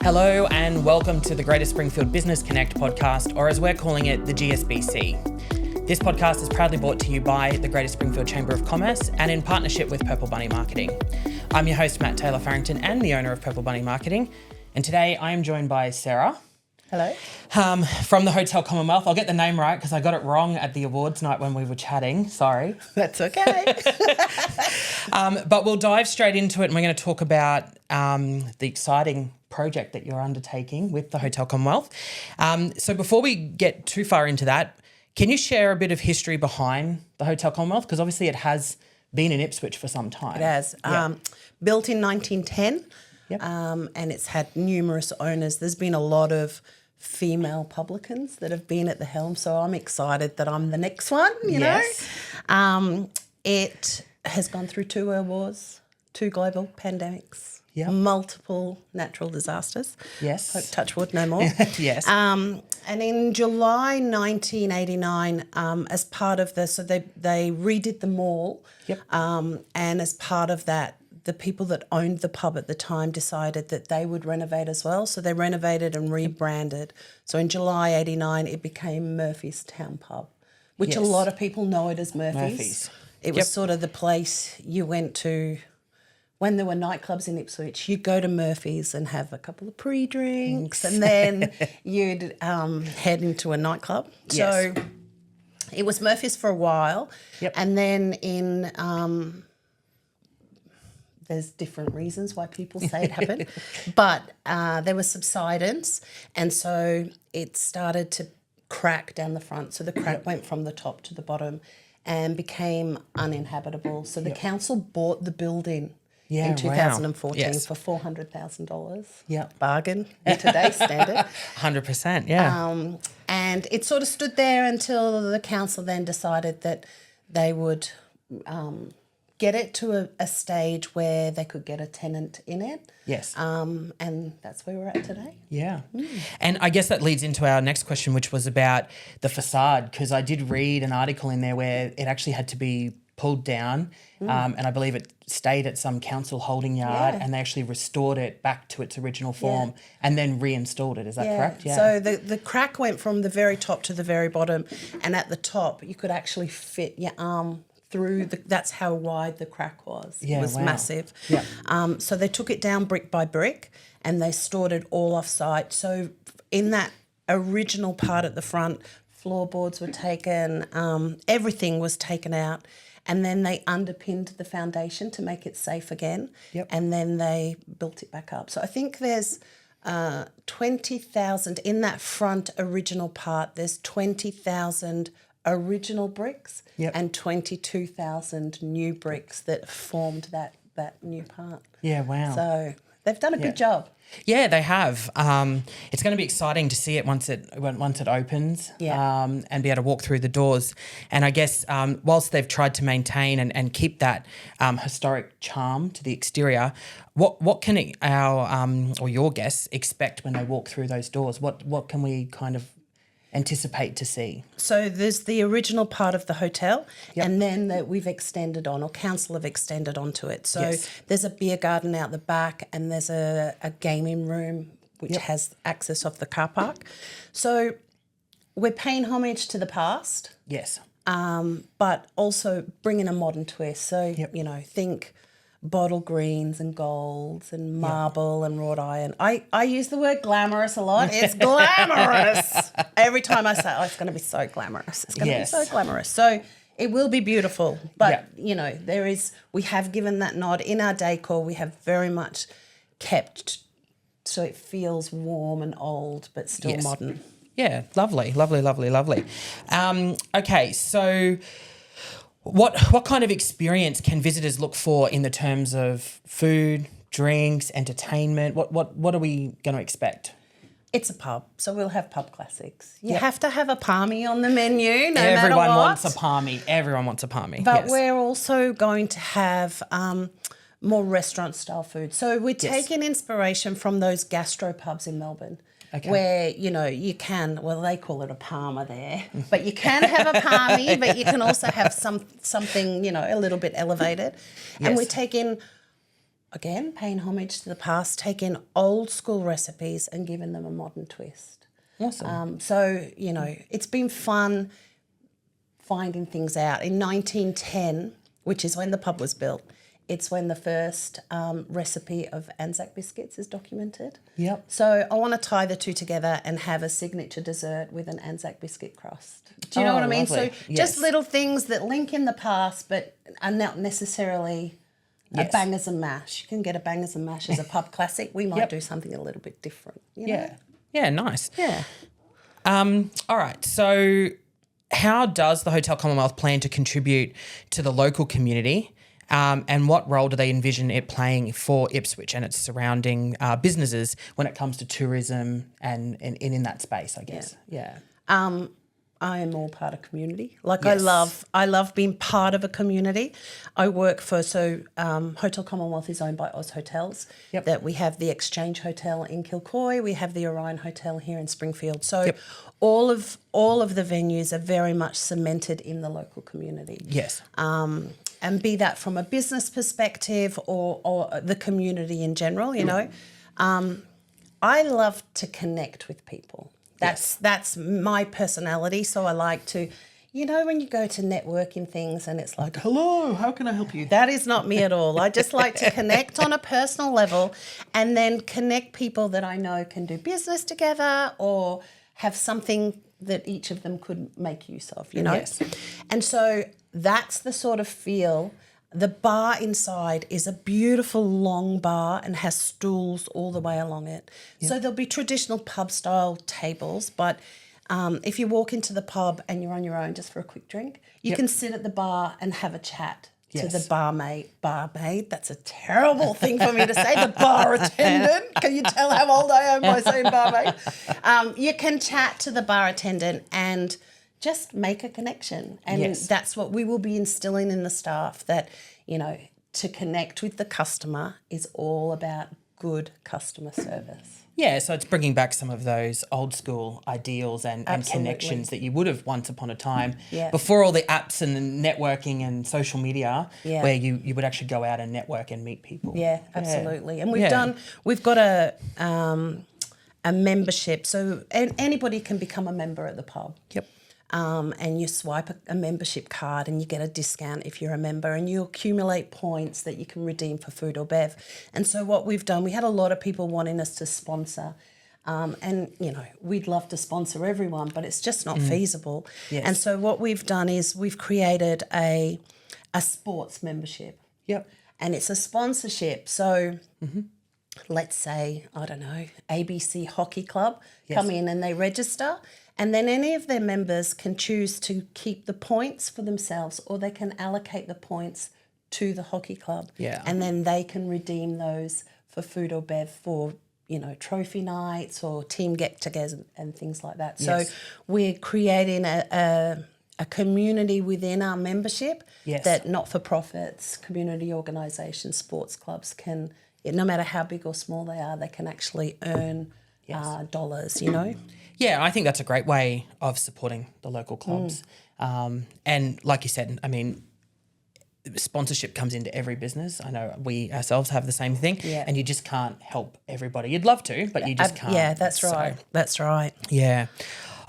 Hello and welcome to the Greater Springfield Business Connect podcast, or as we're calling it, the GSBC. This podcast is proudly brought to you by the Greater Springfield Chamber of Commerce and in partnership with Purple Bunny Marketing. I'm your host, Taylor-Farrington, and the owner of Purple Bunny Marketing. And today I am joined by Sarah. Hello. From the Hotel Commonwealth. I'll get the name right because I got it wrong at the awards night when we were chatting. Sorry. That's okay. But we'll dive straight into it and we're going to talk about the exciting project that you're undertaking with the Hotel Commonwealth. So before we get too far into that, can you share a bit of history behind the Hotel Commonwealth? Because obviously it has been in Ipswich for some time. It has. Built in 1910, Yep. and it's had numerous owners. There's been a lot of female publicans that have been at the helm, so I'm excited that I'm the next one, you Yes. know. It has gone through 2 world wars, 2 global pandemics, Yep. multiple natural disasters. Yes. Hope, touch wood, no more. Yes. And in July 1989, as part of this, so they redid the mall. Yep. And as part of that, the people that owned the pub at the time decided that they would renovate as well. So they renovated and rebranded. So in July 89, it became Murphy's Town Pub, which Yes. a lot of people know it as Murphy's. Murphy's. It was sort of the place you went to when there were nightclubs in Ipswich. You'd go to Murphy's and have a couple of pre-drinks and then you'd head into a nightclub. Yes. So it was Murphy's for a while. Yep. And then in there's different reasons why people say it happened, but there was subsidence, and so it started to crack down the front. So the crack went from the top to the bottom and became uninhabitable. So the council bought the building in 2014 Yes. for $400,000. Yeah. Bargain in today's standard. 100%, yeah. And it sort of stood there until the council then decided that they would get it to a stage where they could get a tenant in it. Yes. And that's where we're at today. Yeah. And I guess that leads into our next question, which was about the facade, because I did read an article in there where it actually had to be pulled down, and I believe it stayed at some council holding yard, and they actually restored it back to its original form and then reinstalled it. Is that correct? Yeah. So the crack went from the very top to the very bottom, and at the top you could actually fit your arm through that's how wide the crack was. Yeah, it was wow. massive. Yeah. So they took it down brick by brick and they stored it all off site. So in that original part at the front, floorboards were taken, everything was taken out, and then they underpinned the foundation to make it safe again. Yep. And then they built it back up. So I think there's 20,000 in that front original part. There's 20,000 original bricks and 22,000 new bricks that formed that new part. Yeah, wow. So they've done a good job. Yeah, they have. It's going to be exciting to see it once it opens, and be able to walk through the doors. And I guess whilst they've tried to maintain and keep that historic charm to the exterior, what can our or your guests expect when they walk through those doors? What can we kind of anticipate to see? So there's the original part of the hotel, and then that we've extended on, or council have extended onto it. So there's a beer garden out the back, and there's a gaming room which has access off the car park. So we're paying homage to the past, Yes. but also bringing a modern twist. So you know, think bottle greens and golds and marble and wrought iron. I use the word glamorous a lot. It's glamorous. Every time I say, it's going to be so glamorous. It's going to be so glamorous. So it will be beautiful. But, you know, we have given that nod. In our decor, we have very much kept so it feels warm and old but still modern. Yeah, lovely. Okay, so What kind of experience can visitors look for in the terms of food, drinks, entertainment? What are we going to expect? It's a pub, so we'll have pub classics. You have to have a palmy on the menu, no matter what. Everyone wants a palmy. Everyone wants a palmy. But we're also going to have more restaurant-style food. So we're taking inspiration from those gastro pubs in Melbourne. Okay. Where, you know, you can, they call it a palmer there, but you can have a palmy, but you can also have something, you know, a little bit elevated. And we're taking again, paying homage to the past, taking old school recipes and giving them a modern twist. Awesome. So, it's been fun finding things out. In 1910, which is when the pub was built, it's when the first recipe of Anzac biscuits is documented. Yep. So I want to tie the two together and have a signature dessert with an Anzac biscuit crust. Do you know what I mean? Lovely. So just little things that link in the past but are not necessarily a bangers and mash. You can get a bangers and mash as a pub classic. We might do something a little bit different. You know? Yeah, nice. Yeah. All right, so how does the Hotel Commonwealth plan to contribute to the local community? And what role do they envision it playing for Ipswich and its surrounding businesses when it comes to tourism and in that space, I guess? Yeah. I am all part of community. I love being part of a community. I work for, Hotel Commonwealth is owned by Oz Hotels. Yep. That we have the Exchange Hotel in Kilcoy, we have the Orion Hotel here in Springfield. So all of the venues are very much cemented in the local community. Yes. And be that from a business perspective or the community in general, I love to connect with people. That's my personality. So I like to, when you go to networking things and it's like, hello, how can I help you? That is not me at all. I just like to connect on a personal level and then connect people that I know can do business together or have something that each of them could make use of, Yes. And so that's the sort of feel. The bar inside is a beautiful long bar and has stools all the way along it. Yep. So there'll be traditional pub-style tables, but if you walk into the pub and you're on your own just for a quick drink, you can sit at the bar and have a chat to the barmaid. That's a terrible thing for me to say, the bar attendant. Can you tell how old I am by saying barmaid? You can chat to the bar attendant and just make a connection. And that's what we will be instilling in the staff, that, to connect with the customer is all about good customer service. Yeah, so it's bringing back some of those old school ideals and connections that you would have once upon a time before all the apps and networking and social media where you would actually go out and network and meet people. Yeah, absolutely. And we've got a membership, so anybody can become a member at the pub. Yep. And you swipe a membership card and you get a discount if you're a member, and you accumulate points that you can redeem for food or bev. And so what we've done, we had a lot of people wanting us to sponsor, and we'd love to sponsor everyone, but it's just not feasible. Yes. And so what we've done is we've created a sports membership. Yep. And it's a sponsorship. So let's say, I don't know, ABC Hockey Club come in and they register. And then any of their members can choose to keep the points for themselves, or they can allocate the points to the hockey club. Yeah. And then they can redeem those for food or bev for, trophy nights or team get-togethers and things like that. Yes. So we're creating a community within our membership that not-for-profits, community organisations, sports clubs can, no matter how big or small they are, they can actually earn dollars, Yeah, I think that's a great way of supporting the local clubs. And like you said, I mean, sponsorship comes into every business. I know we ourselves have the same thing, and you just can't help everybody. You'd love to, but you just can't. Yeah, that's right. That's right. Yeah.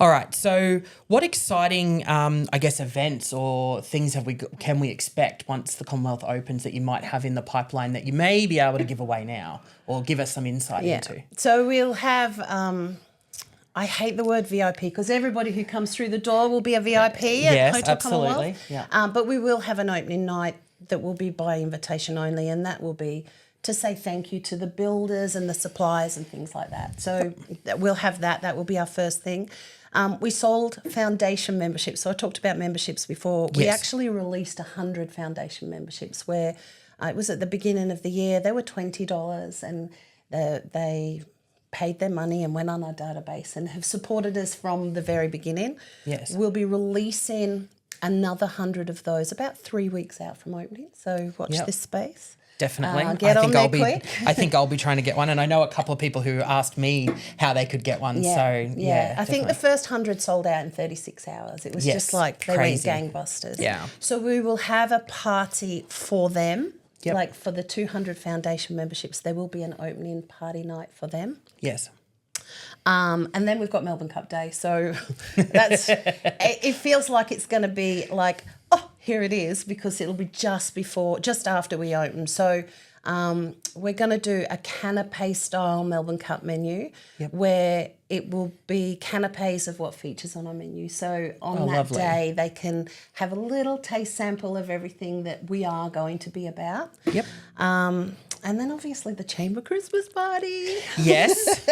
All right. So what exciting, events or things can we expect once the Commonwealth opens that you might have in the pipeline that you may be able to give away now or give us some insight into? So we'll have... I hate the word VIP because everybody who comes through the door will be a VIP at Hotel Commonwealth. Yeah. But we will have an opening night that will be by invitation only, and that will be to say thank you to the builders and the suppliers and things like that. So we'll have that. That will be our first thing. We sold foundation memberships. So I talked about memberships before. We actually released 100 foundation memberships where it was at the beginning of the year. They were $20 and they paid their money and went on our database and have supported us from the very beginning. Yes. We'll be releasing another 100 of those about 3 weeks out from opening. So watch this space. Definitely. I think I'll be trying to get one, and I know a couple of people who asked me how they could get one. I think the first 100 sold out in 36 hours. It was just like they went gangbusters. Yeah. So we will have a party for them. Yep. Like for the 200 foundation memberships, there will be an opening party night for them. Yes. And then we've got Melbourne Cup Day. So it feels like it's going to be like, oh, here it is, because it'll be just after we open. So we're going to do a canapé style Melbourne Cup menu where it will be canapés of what features on our menu. So on that day, they can have a little taste sample of everything that we are going to be about. Yep. And then obviously the Chamber Christmas party. Yes.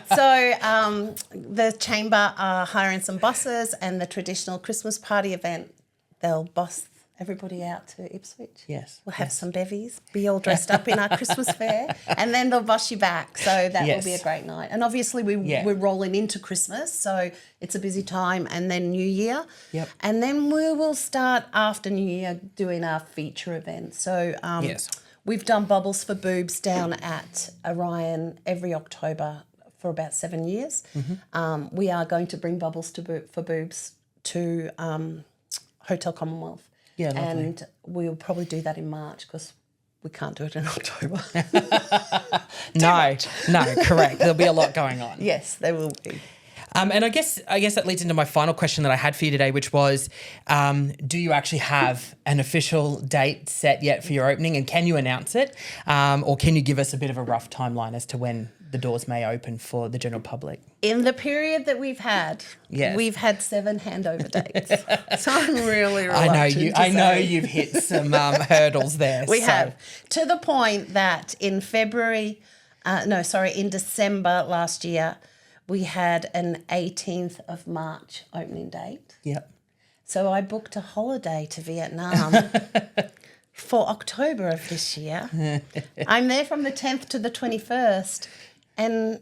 So the Chamber are hiring some buses, and the traditional Christmas party event, they'll bus everybody out to Ipswich. Yes. We'll have some bevies, be all dressed up in our Christmas fair, and then they'll bus you back. So that will be a great night. And obviously we're rolling into Christmas, so it's a busy time, and then New Year. Yep. And then we will start after New Year doing our feature event. So we've done Bubbles for Boobs down at Orion every October for about 7 years. Mm-hmm. We are going to bring Bubbles for Boobs to Hotel Commonwealth. Yeah, lovely. And we'll probably do that in March because we can't do it in October. No, correct. There'll be a lot going on. Yes, there will be. And I guess that leads into my final question that I had for you today, which was, do you actually have an official date set yet for your opening, and can you announce it? Or can you give us a bit of a rough timeline as to when the doors may open for the general public? In the period that we've had, we've had 7 handover dates. So I'm really reluctant I know you've hit some hurdles there. We have, to the point that in December last year, we had an 18th of March opening date. Yep. So I booked a holiday to Vietnam for October of this year. I'm there from the 10th to the 21st, and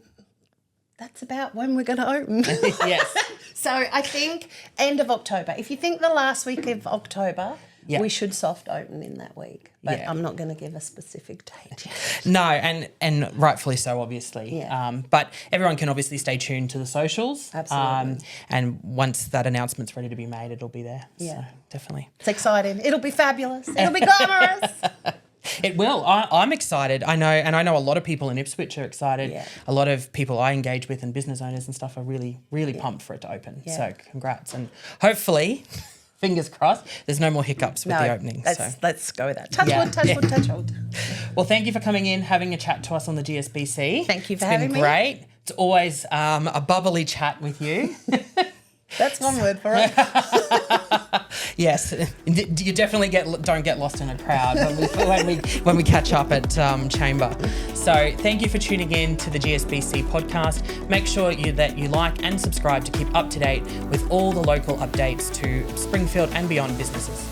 that's about when we're going to open. Yes. So I think end of October. If you think the last week of October, we should soft open in that week. But I'm not going to give a specific date yet. No, and rightfully so, obviously. Yeah. But everyone can obviously stay tuned to the socials. Absolutely. And once that announcement's ready to be made, it'll be there. Yeah. So definitely. It's exciting. It'll be fabulous. It'll be glamorous. It will. I'm excited. I know a lot of people in Ipswich are excited. Yeah. A lot of people I engage with and business owners and stuff are really, really pumped for it to open. Yeah. So congrats. And hopefully, fingers crossed, there's no more hiccups with the opening. Let's go with that. Touch wood. Well, thank you for coming in, having a chat to us on the GSBC. Thank you for having me. It's been great. It's always a bubbly chat with you. That's one word for it. Yes, you definitely don't get lost in a crowd when we catch up at Chamber. So thank you for tuning in to the GSBC podcast. Make sure that you like and subscribe to keep up to date with all the local updates to Springfield and beyond businesses.